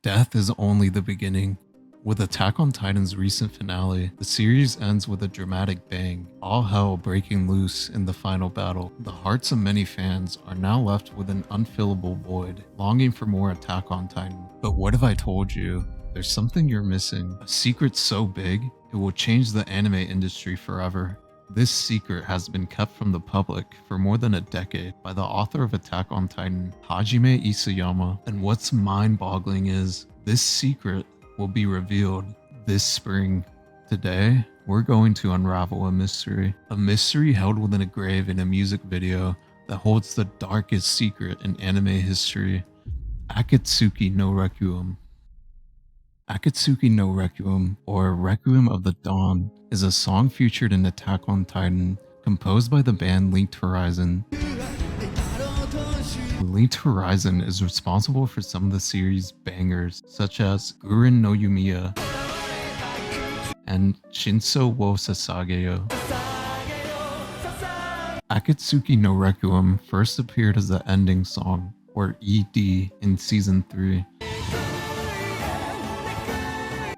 Death is only the beginning. With Attack on Titan's recent finale, the series ends with a dramatic bang, all hell breaking loose in the final battle. The hearts of many fans are now left with an unfillable void, longing for more Attack on Titan. But what if I told you? There's something you're missing, a secret so big, it will change the anime industry forever. This secret has been kept from the public for more than a decade by the author of Attack on Titan, Hajime Isayama, and what's mind-boggling is, this secret will be revealed this spring. Today, we're going to unravel a mystery held within a grave in a music video that holds the darkest secret in anime history. Akatsuki no Requiem. Akatsuki no Requiem, or Requiem of the Dawn, is a song featured in Attack on Titan, composed by the band Linked Horizon. Linked Horizon is responsible for some of the series' bangers, such as Guren no Yumiya and Shinso wo Sasageyo. Akatsuki no Requiem first appeared as the ending song, or ED, in Season 3.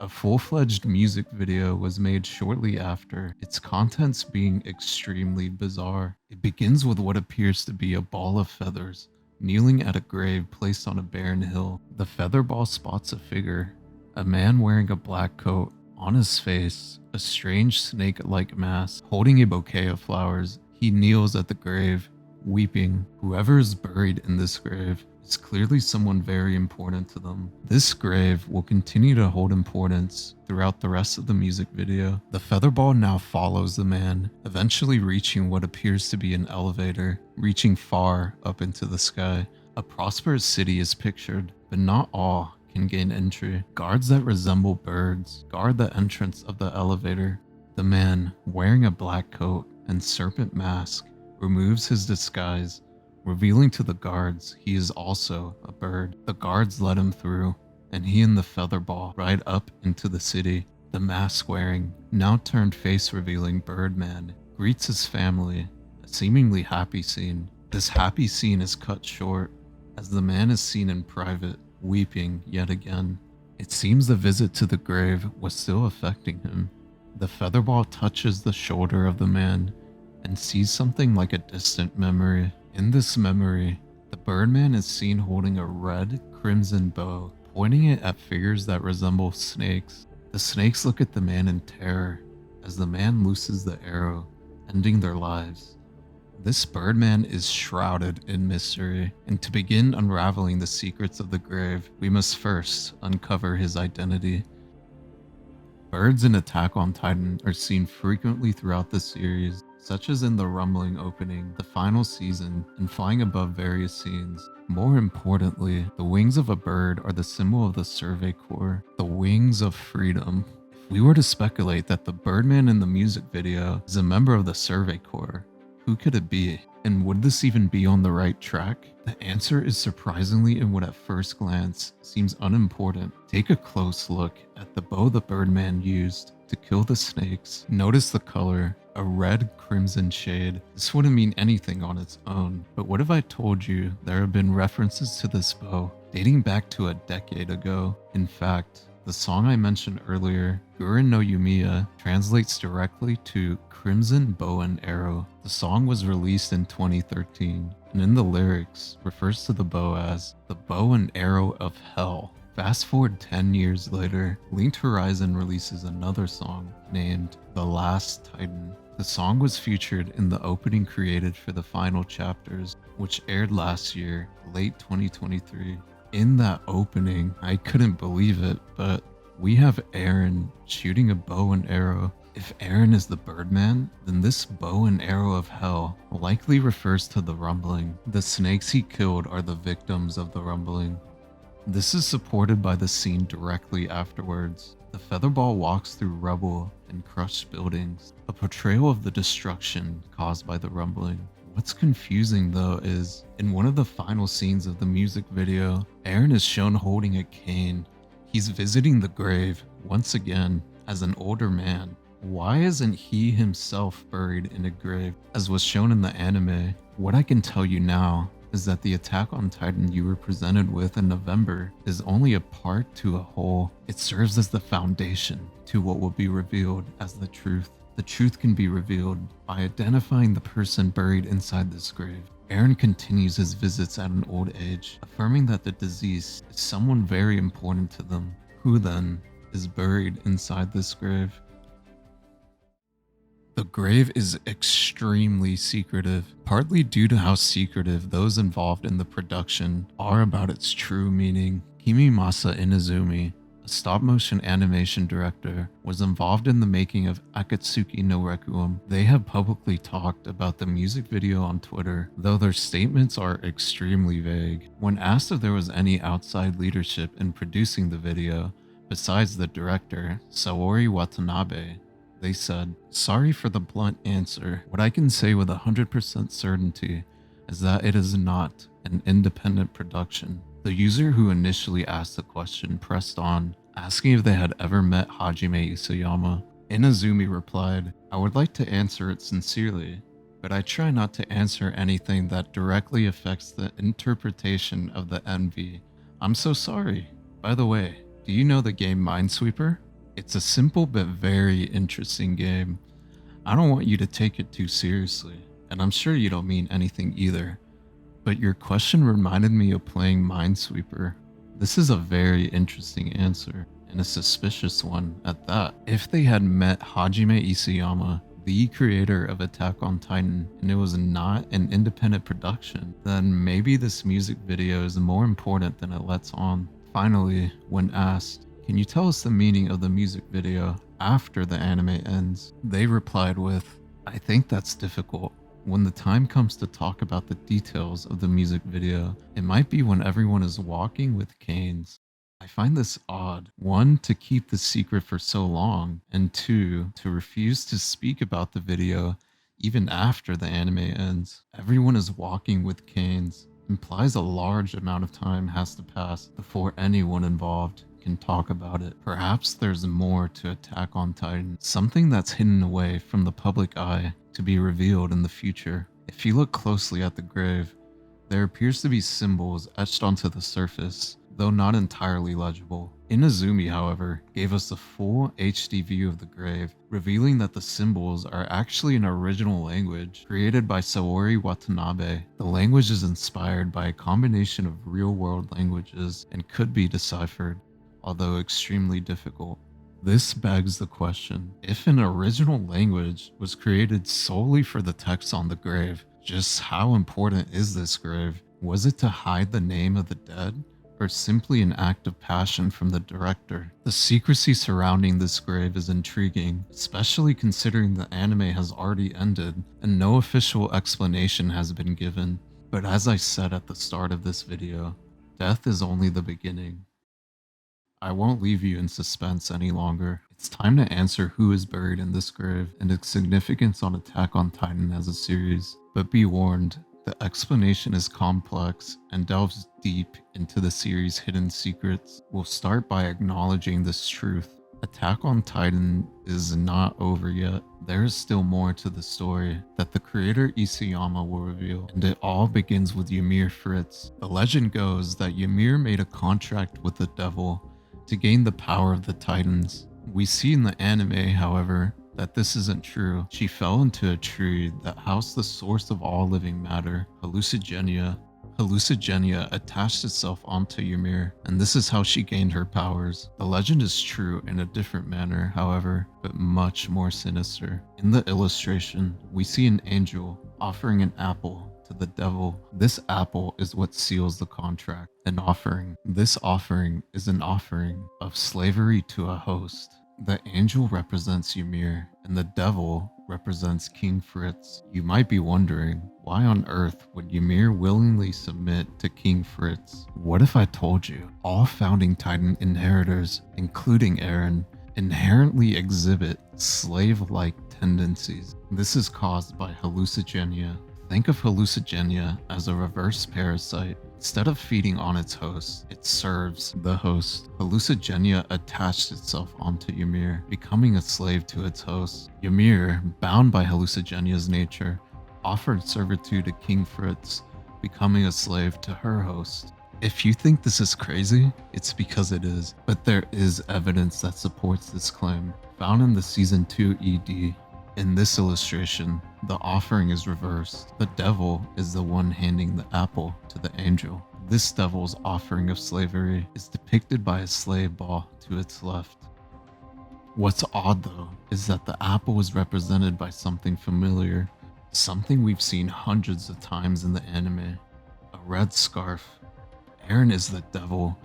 A full-fledged music video was made shortly after, its contents being extremely bizarre. It begins with what appears to be a ball of feathers, kneeling at a grave placed on a barren hill. The feather ball spots a figure, a man wearing a black coat. On his face, a strange snake-like mask, holding a bouquet of flowers. He kneels at the grave, weeping. Whoever is buried in this grave is clearly someone very important to them. This grave will continue to hold importance throughout the rest of the music video. The featherball now follows the man, eventually reaching what appears to be an elevator, reaching far up into the sky. A prosperous city is pictured, but not all can gain entry. Guards that resemble birds guard the entrance of the elevator. The man, wearing a black coat and serpent mask, removes his disguise, revealing to the guards he is also a bird. The guards let him through, and he and the featherball ride up into the city. The mask-wearing, now turned face-revealing Birdman greets his family, a seemingly happy scene. This happy scene is cut short, as the man is seen in private, weeping yet again. It seems the visit to the grave was still affecting him. The featherball touches the shoulder of the man and sees something like a distant memory. In this memory, the Birdman is seen holding a red crimson bow, pointing it at figures that resemble snakes. The snakes look at the man in terror as the man looses the arrow, ending their lives. This Birdman is shrouded in mystery, and to begin unraveling the secrets of the grave, we must first uncover his identity. Birds in Attack on Titan are seen frequently throughout the series, such as in the rumbling opening, the final season, and flying above various scenes. More importantly, the wings of a bird are the symbol of the Survey Corps, the wings of freedom. If we were to speculate that the Birdman in the music video is a member of the Survey Corps, who could it be? And would this even be on the right track? The answer is surprisingly in what at first glance seems unimportant. Take a close look at the bow the Birdman used to kill the snakes. Notice the color, a red crimson shade. This wouldn't mean anything on its own, but what if I told you there have been references to this bow dating back to a decade ago? In fact, the song I mentioned earlier, Guren no Yumiya, translates directly to Crimson Bow and Arrow. The song was released in 2013, and in the lyrics refers to the bow as the bow and arrow of hell. Fast forward 10 years later, Linked Horizon releases another song named The Last Titan. The song was featured in the opening created for the final chapters, which aired last year, late 2023. In that opening, I couldn't believe it, but we have Eren shooting a bow and arrow. If Eren is the Birdman, then this bow and arrow of hell likely refers to the rumbling. The snakes he killed are the victims of the rumbling. This is supported by the scene directly afterwards. The featherball walks through rubble and crushed buildings, a portrayal of the destruction caused by the rumbling. What's confusing though is, in one of the final scenes of the music video, Eren is shown holding a cane. He's visiting the grave, once again, as an older man. Why isn't he himself buried in a grave, as was shown in the anime? What I can tell you now is that the Attack on Titan you were presented with in November is only a part to a whole. It serves as the foundation to what will be revealed as the truth. The truth can be revealed by identifying the person buried inside this grave. Eren continues his visits at an old age, affirming that the deceased is someone very important to them. Who then is buried inside this grave? The grave is extremely secretive, partly due to how secretive those involved in the production are about its true meaning. Kimimasa Inazumi, a stop-motion animation director, was involved in the making of Akatsuki no Requiem. They have publicly talked about the music video on Twitter, though their statements are extremely vague. When asked if there was any outside leadership in producing the video, besides the director, Saori Watanabe, they said, "Sorry for the blunt answer. What I can say with 100% certainty is that it is not an independent production." The user who initially asked the question pressed on, asking if they had ever met Hajime Isayama. Inazumi replied, "I would like to answer it sincerely, but I try not to answer anything that directly affects the interpretation of the MV. I'm so sorry. By the way, do you know the game Minesweeper? It's a simple but very interesting game. I don't want you to take it too seriously, and I'm sure you don't mean anything either. But your question reminded me of playing Minesweeper. This is a very interesting answer, and a suspicious one at that. If they had met Hajime Isayama, the creator of Attack on Titan, and it was not an independent production, then maybe this music video is more important than it lets on." Finally, when asked, "Can you tell us the meaning of the music video after the anime ends?" they replied with, "I think that's difficult. When the time comes to talk about the details of the music video, it might be when everyone is walking with canes." I find this odd. One, to keep the secret for so long, and two, to refuse to speak about the video even after the anime ends. Everyone is walking with canes implies a large amount of time has to pass before anyone involved can talk about it. Perhaps there's more to Attack on Titan, something that's hidden away from the public eye to be revealed in the future. If you look closely at the grave, there appears to be symbols etched onto the surface, though not entirely legible. Inazumi, however, gave us a full HD view of the grave, revealing that the symbols are actually an original language created by Saori Watanabe. The language is inspired by a combination of real-world languages and could be deciphered, although extremely difficult. This begs the question, if an original language was created solely for the text on the grave, just how important is this grave? Was it to hide the name of the dead, or simply an act of passion from the director? The secrecy surrounding this grave is intriguing, especially considering the anime has already ended and no official explanation has been given. But as I said at the start of this video, death is only the beginning. I won't leave you in suspense any longer. It's time to answer who is buried in this grave and its significance on Attack on Titan as a series. But be warned, the explanation is complex and delves deep into the series' hidden secrets. We'll start by acknowledging this truth. Attack on Titan is not over yet. There is still more to the story that the creator Isayama will reveal, and it all begins with Ymir Fritz. The legend goes that Ymir made a contract with the devil to gain the power of the Titans. We see in the anime, however, that this isn't true. She fell into a tree that housed the source of all living matter, Hallucigenia. Hallucigenia attached itself onto Ymir, and this is how she gained her powers. The legend is true in a different manner, however, but much more sinister. In the illustration, we see an angel offering an apple to the devil. This apple is what seals the contract. An offering. This offering is an offering of slavery to a host. The angel represents Ymir, and the devil represents King Fritz. You might be wondering, why on earth would Ymir willingly submit to King Fritz? What if I told you all founding Titan inheritors, including Eren, inherently exhibit slave-like tendencies? This is caused by hallucigenia. Think of hallucigenia as a reverse parasite. Instead of feeding on its host, it serves the host. Hallucigenia attached itself onto Ymir, becoming a slave to its host. Ymir, bound by hallucigenia's nature, offered servitude to King Fritz, becoming a slave to her host. If you think this is crazy, it's because it is, but there is evidence that supports this claim, found in the Season 2 ED. In this illustration, the offering is reversed. The devil is the one handing the apple to the angel. This devil's offering of slavery is depicted by a slave ball to its left. What's odd though is that the apple is represented by something familiar, something we've seen hundreds of times in the anime, a red scarf. Eren is the devil,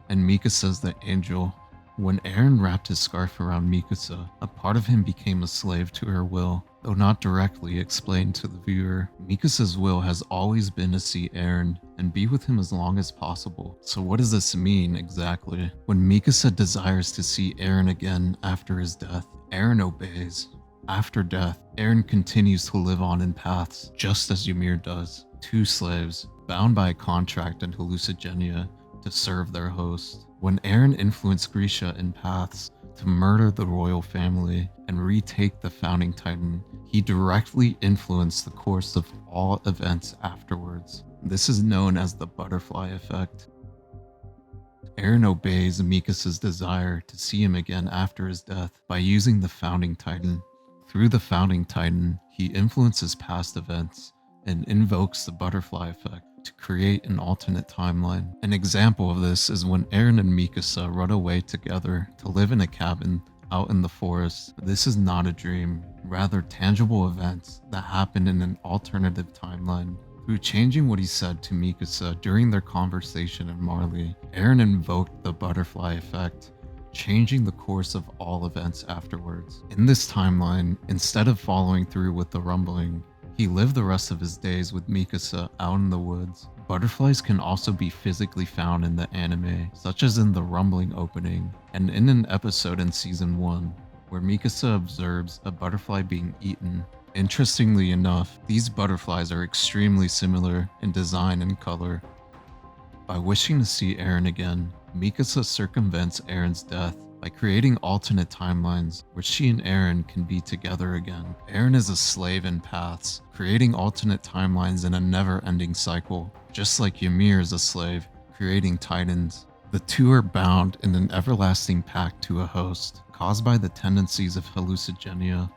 and Mikasa's the angel. When Eren wrapped his scarf around Mikasa, a part of him became a slave to her will. Though not directly explained to the viewer, Mikasa's will has always been to see Eren and be with him as long as possible. So what does this mean exactly? When Mikasa desires to see Eren again after his death, Eren obeys. After death, Eren continues to live on in paths, just as Ymir does. Two slaves, bound by a contract and hallucigenia, to serve their host. When Eren influenced Grisha in paths to murder the royal family and retake the founding titan, he directly influenced the course of all events afterwards. This is known as the butterfly effect. Eren obeys Mikasa's desire to see him again after his death by using the founding titan. Through the founding titan, he influences past events and invokes the butterfly effect to create an alternate timeline. An example of this is when Eren and Mikasa run away together to live in a cabin out in the forest. This is not a dream, rather tangible events that happen in an alternative timeline. Through changing what he said to Mikasa during their conversation in Marley, Eren invoked the butterfly effect, changing the course of all events afterwards. In this timeline, instead of following through with the rumbling, he lived the rest of his days with Mikasa out in the woods. Butterflies can also be physically found in the anime, such as in the rumbling opening, and in an episode in Season 1, where Mikasa observes a butterfly being eaten. Interestingly enough, these butterflies are extremely similar in design and color. By wishing to see Eren again, Mikasa circumvents Eren's death by creating alternate timelines where she and Eren can be together again. Eren is a slave in paths, creating alternate timelines in a never-ending cycle, just like Ymir is a slave, creating titans. The two are bound in an everlasting pact to a host, caused by the tendencies of hallucigenia.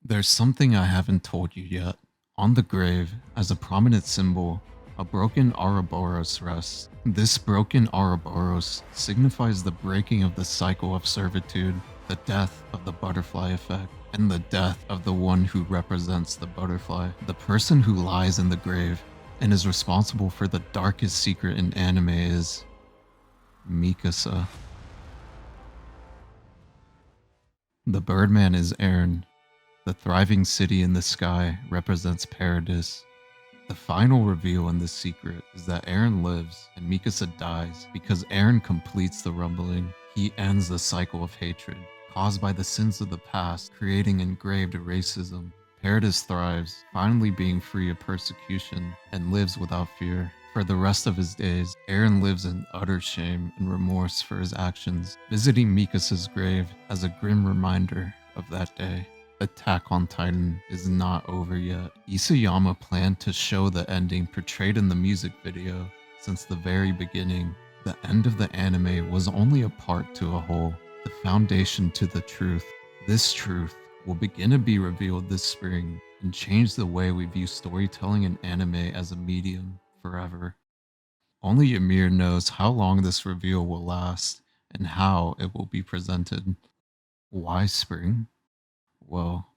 There's something I haven't told you yet. On the grave, as a prominent symbol, a broken Ouroboros rests. This broken Ouroboros signifies the breaking of the cycle of servitude, the death of the butterfly effect, and the death of the one who represents the butterfly. The person who lies in the grave and is responsible for the darkest secret in anime is Mikasa. The Birdman is Eren. The thriving city in the sky represents Paradis. The final reveal in this secret is that Eren lives and Mikasa dies because Eren completes the rumbling. He ends the cycle of hatred caused by the sins of the past, creating engraved racism. Paradis thrives, finally being free of persecution, and lives without fear. For the rest of his days, Eren lives in utter shame and remorse for his actions, visiting Mikasa's grave as a grim reminder of that day. Attack on Titan is not over yet. Isayama planned to show the ending portrayed in the music video since the very beginning. The end of the anime was only a part to a whole, the foundation to the truth. This truth will begin to be revealed this spring and change the way we view storytelling and anime as a medium forever. Only Ymir knows how long this reveal will last and how it will be presented. Why spring? Well,